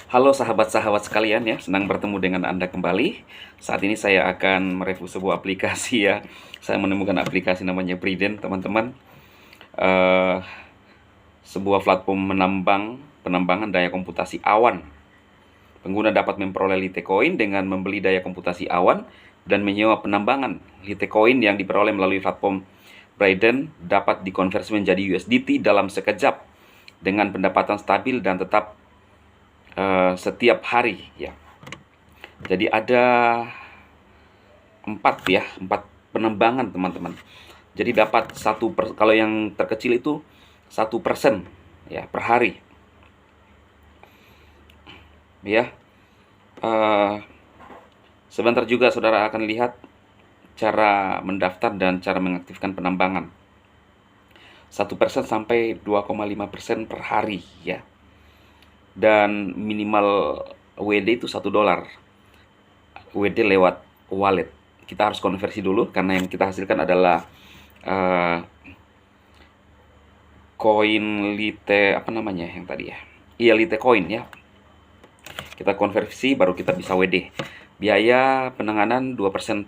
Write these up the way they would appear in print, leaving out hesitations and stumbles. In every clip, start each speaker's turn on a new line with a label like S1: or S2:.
S1: Halo sahabat-sahabat sekalian ya, senang bertemu dengan Anda kembali. Saat ini saya akan mereview sebuah aplikasi ya. Saya menemukan aplikasi namanya Briden, teman-teman. Eh, Sebuah platform penambangan daya komputasi awan. Pengguna dapat memperoleh Litecoin dengan membeli daya komputasi awan dan menyewa penambangan. Litecoin yang diperoleh melalui platform Briden dapat dikonversi menjadi USDT dalam sekejap dengan pendapatan stabil dan tetap setiap hari ya. Jadi ada empat penambangan, teman-teman. Jadi dapat kalau yang terkecil itu 1% ya per hari ya. Sebentar juga saudara akan lihat cara mendaftar dan cara mengaktifkan penambangan. 1% sampai 2,5% per hari ya. Dan minimal WD itu $1. WD lewat wallet. Kita harus konversi dulu karena yang kita hasilkan adalah koin Lite yang tadi ya. Iya, Litecoin ya. Kita konversi baru kita bisa WD. Biaya penanganan 2%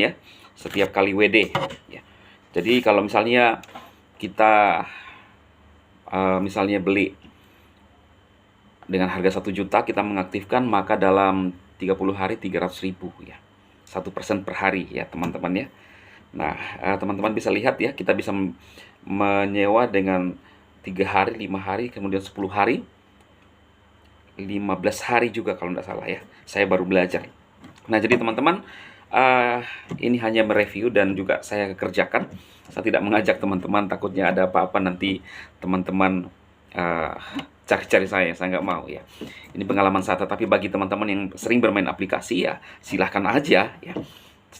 S1: ya setiap kali WD ya. Jadi kalau misalnya kita misalnya beli dengan harga 1 juta, kita mengaktifkan, maka dalam 30 hari 300.000 ya. 1% per hari ya, teman-teman ya. Nah, teman-teman bisa lihat ya, kita bisa menyewa dengan 3 hari, 5 hari, kemudian 10 hari, 15 hari juga kalau tidak salah ya. Saya baru belajar. Nah, jadi teman-teman, ini hanya mereview dan juga saya kerjakan. Saya tidak mengajak teman-teman, takutnya ada apa-apa nanti teman-teman cari-cari saya nggak mau ya. Ini pengalaman saya, tapi bagi teman-teman yang sering bermain aplikasi ya silahkan aja ya.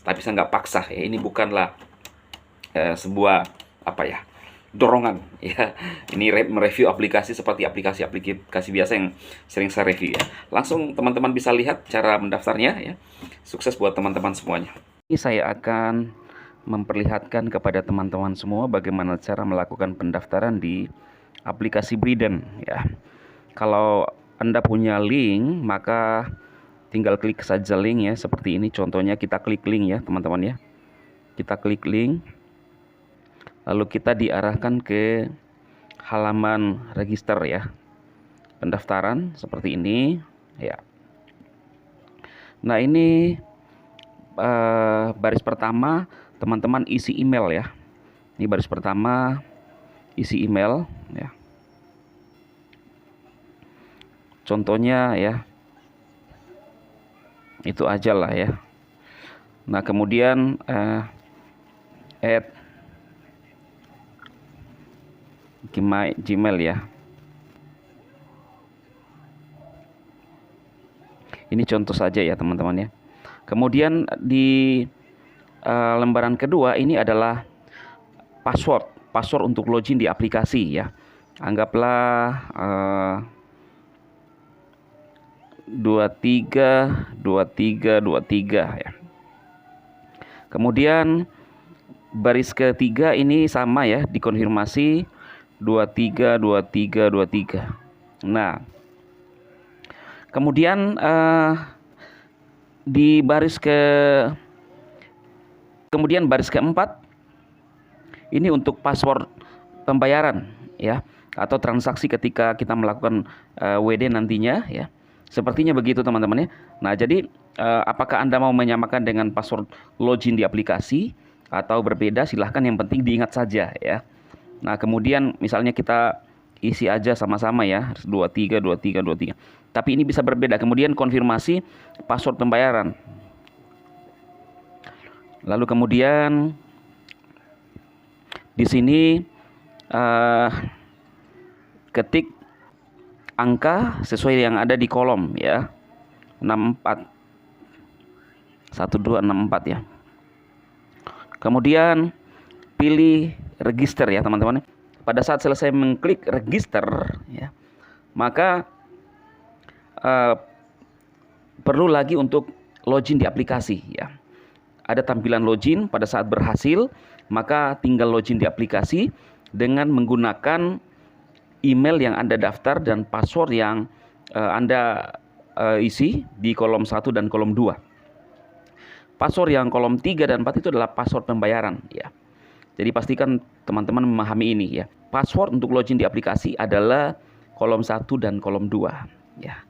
S1: Tapi saya nggak paksa ya. Ini bukanlah sebuah dorongan ya. Ini mereview aplikasi seperti aplikasi biasa yang sering saya review ya. Langsung teman-teman bisa lihat cara mendaftarnya ya. Sukses buat teman-teman semuanya. Ini saya akan memperlihatkan kepada teman-teman semua bagaimana cara melakukan pendaftaran di aplikasi Briden ya. Kalau Anda punya link, maka tinggal klik saja link ya, seperti ini contohnya. Kita klik link ya teman-teman ya. Kita klik link, lalu kita diarahkan ke halaman register ya, pendaftaran seperti ini ya. Nah, ini baris pertama teman-teman isi email ya. Ini baris pertama, isi email ya. Contohnya ya, itu aja lah ya. Nah, kemudian add Gmail ya. Ini contoh saja ya teman-teman ya. Kemudian di lembaran kedua ini adalah password untuk login di aplikasi ya. Anggaplah 2323 ya. Kemudian baris ketiga ini sama ya, dikonfirmasi 232323. Nah, kemudian di baris keempat ini untuk password pembayaran ya, atau transaksi ketika kita melakukan WD nantinya ya. Sepertinya begitu teman-teman ya. Nah, jadi apakah Anda mau menyamakan dengan password login di aplikasi atau berbeda, silahkan, yang penting diingat saja ya. Nah, kemudian misalnya kita isi aja sama-sama ya, 232323. Tapi ini bisa berbeda. Kemudian konfirmasi password pembayaran. Lalu kemudian di sini ketik angka sesuai yang ada di kolom ya, 64 1264 ya. Kemudian pilih register ya teman-teman. Pada saat selesai mengklik register ya, maka perlu lagi untuk login di aplikasi ya. Ada tampilan login. Pada saat berhasil, maka tinggal login di aplikasi dengan menggunakan email yang Anda daftar dan password yang Anda isi di kolom 1 dan kolom 2. Password yang kolom 3 dan 4 itu adalah password pembayaran ya. Jadi pastikan teman-teman memahami ini ya. Password untuk login di aplikasi adalah kolom 1 dan kolom 2 ya.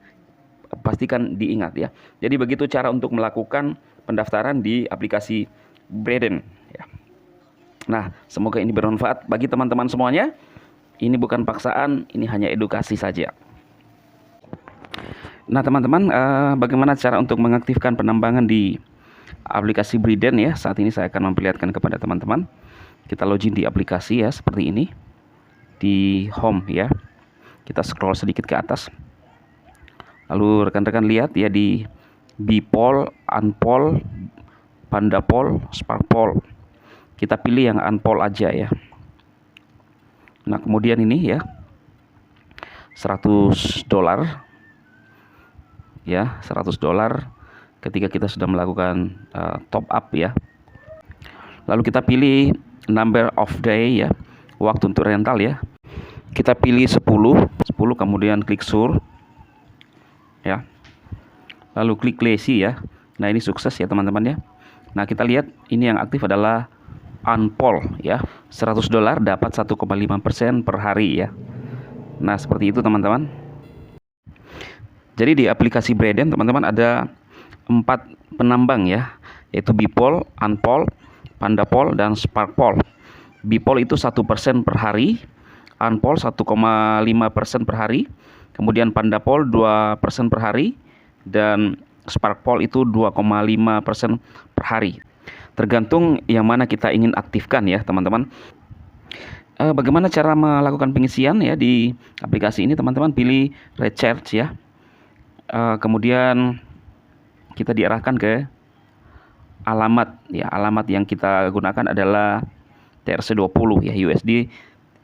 S1: Pastikan diingat ya. Jadi begitu cara untuk melakukan pendaftaran di aplikasi Braden ya. Nah, semoga ini bermanfaat bagi teman-teman semuanya. Ini bukan paksaan, ini hanya edukasi saja. Nah, teman-teman, bagaimana cara untuk mengaktifkan penambangan di aplikasi Braden ya? Saat ini saya akan memperlihatkan kepada teman-teman. Kita login di aplikasi ya, seperti ini. Di home ya. Kita scroll sedikit ke atas. Lalu rekan-rekan lihat ya di Bpol, Unpol, Pandapol, Sparkpol. Kita pilih yang Unpol aja ya. Nah, kemudian ini ya $100 ya, $100 ketika kita sudah melakukan top up ya. Lalu kita pilih number of day ya, waktu untuk rental ya. Kita pilih 10 kemudian klik sur ya. Lalu klik lazy ya. Nah, ini sukses ya teman-teman ya. Nah, kita lihat ini yang aktif adalah Unpol ya. $100 dapat 1,5% per hari ya. Nah, seperti itu teman-teman. Jadi di aplikasi Braden teman-teman ada 4 penambang ya, yaitu Bpol, Unpol, Pandapol, dan Sparkpol. Bpol itu 1% per hari, Unpol 1,5% per hari, kemudian Pandapol 2% per hari, dan Sparkpol itu 2,5% per hari. Tergantung yang mana kita ingin aktifkan ya teman-teman. Bagaimana cara melakukan pengisian ya di aplikasi ini teman-teman? Pilih recharge ya. Kemudian kita diarahkan ke alamat ya. Alamat yang kita gunakan adalah TRC20 ya,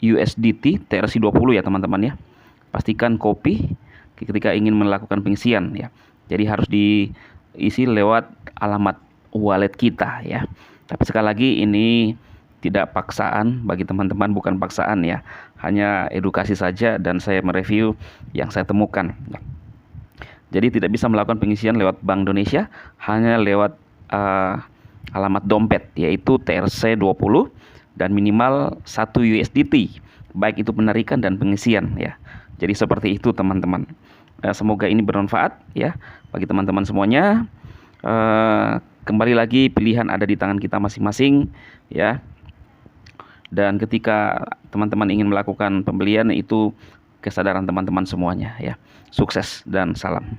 S1: USDT TRC20 ya teman-teman ya. Pastikan copy ketika ingin melakukan pengisian ya. Jadi harus diisi lewat alamat wallet kita ya. Tapi sekali lagi ini tidak paksaan bagi teman-teman, bukan paksaan ya. Hanya edukasi saja dan saya mereview yang saya temukan. Jadi tidak bisa melakukan pengisian lewat Bank Indonesia, hanya lewat alamat dompet yaitu TRC20 dan minimal 1 USDT, baik itu penarikan dan pengisian ya. Jadi seperti itu teman-teman. Semoga ini bermanfaat ya bagi teman-teman semuanya. Kembali lagi pilihan ada di tangan kita masing-masing ya. Dan ketika teman-teman ingin melakukan pembelian itu kesadaran teman-teman semuanya ya. Sukses dan salam.